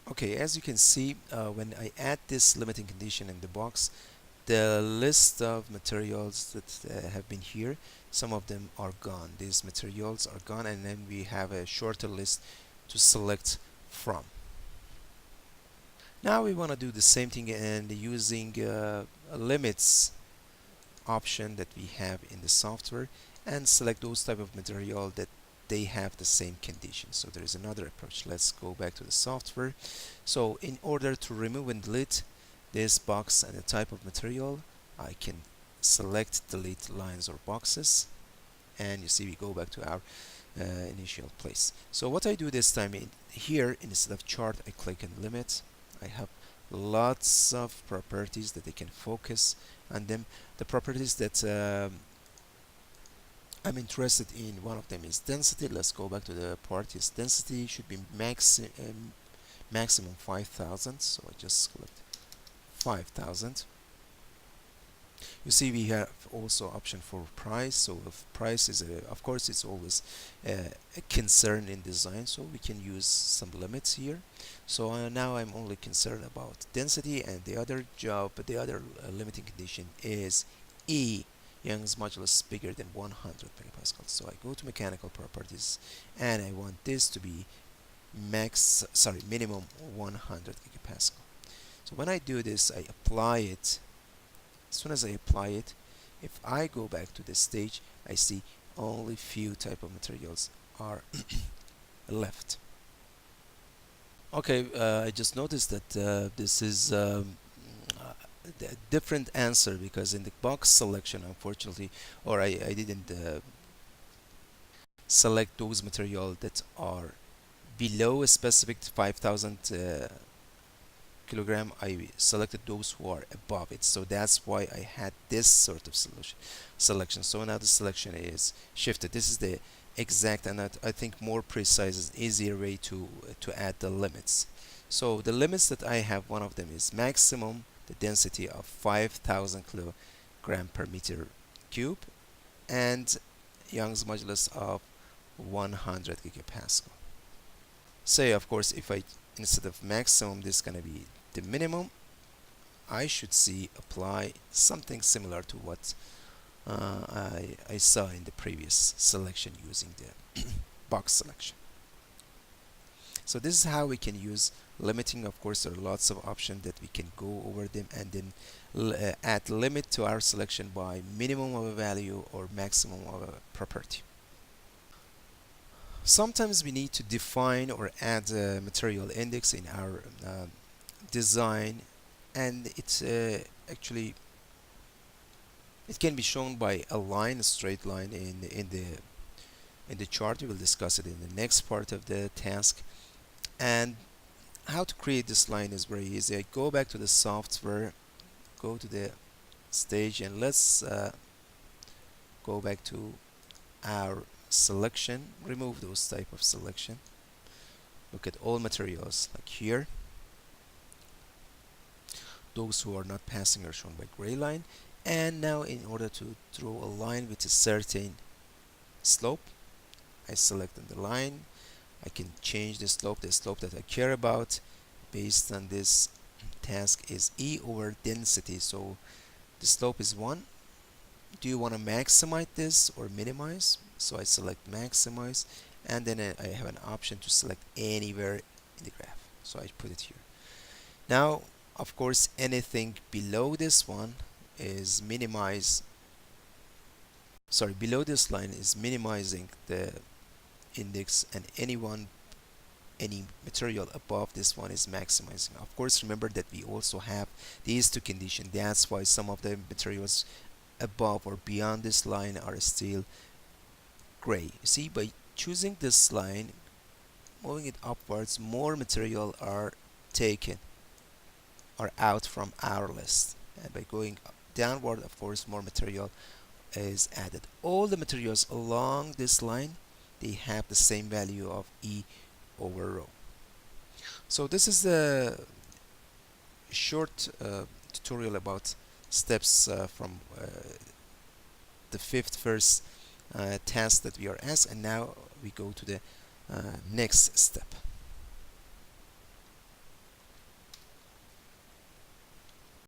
Okay, as you can see, when I add this limiting condition in the box, the list of materials that have been here, some of them are gone. These materials are gone, and then we have a shorter list to select from. Now we want to do the same thing and using a limits option that we have in the software and select those type of material that they have the same conditions. So there is another approach. Let's go back to the software. So in order to remove and delete this box and the type of material, I can select delete lines or boxes, and you see we go back to our initial place. So what I do this time, here instead of chart, I click on limit. I have lots of properties that I can focus on them. The properties that I'm interested in, one of them is density. Let's go back to the parties. Density should be maximum 5,000, so I just select 5,000. You see we have also option for price. So if price is of course it's always a concern in design, so we can use some limits here. So now I'm only concerned about density, and the other limiting condition is E, Young's modulus bigger than 100 megapascals. So I go to mechanical properties, and I want this to be minimum 100 gigapascal. So when I do this, I apply it. As soon as I apply it, if I go back to this stage, I see only few type of materials are left. Okay, I just noticed that this is a different answer, because in the box selection, unfortunately, or I didn't select those material that are below a specific 5,000 kilogram. I selected those who are above it, so that's why I had this sort of selection. So now the selection is shifted. This is the exact, and I think more precise and easier way to add the limits. So the limits that I have, one of them is maximum the density of 5,000 kilogram per meter cube, and Young's modulus of 100 gigapascal. Say, of course, if I, instead of maximum, this is going to be the minimum, I should see apply something similar to what I saw in the previous selection using the box selection. So this is how we can use limiting. Of course, there are lots of options that we can go over them, and then add limit to our selection by minimum of a value or maximum of a property. Sometimes we need to define or add a material index in our design, and it's actually it can be shown by a line, a straight line in the chart. We will discuss it in the next part of the task. And how to create this line is very easy. I go back to the software, go to the stage, and let's go back to our selection, remove those type of selection, look at all materials like here. Those who are not passing are shown by gray line. And now in order to draw a line with a certain slope, I select on the line. I can change the slope that I care about based on this task is E over density. So the slope is 1. Do you want to maximize this or minimize? So I select maximize, and then I have an option to select anywhere in the graph. So I put it here. Now, of course, anything below this one is below this line is minimizing the index, and any material above this one is maximizing. Of course, remember that we also have these two conditions. That's why some of the materials above or beyond this line are still gray. You see, by choosing this line, moving it upwards, more material are out from our list, and by going downward, of course, more material is added. All the materials along this line, they have the same value of E over rho. So this is the short tutorial about steps from the first task that we are asked, and now we go to the next step.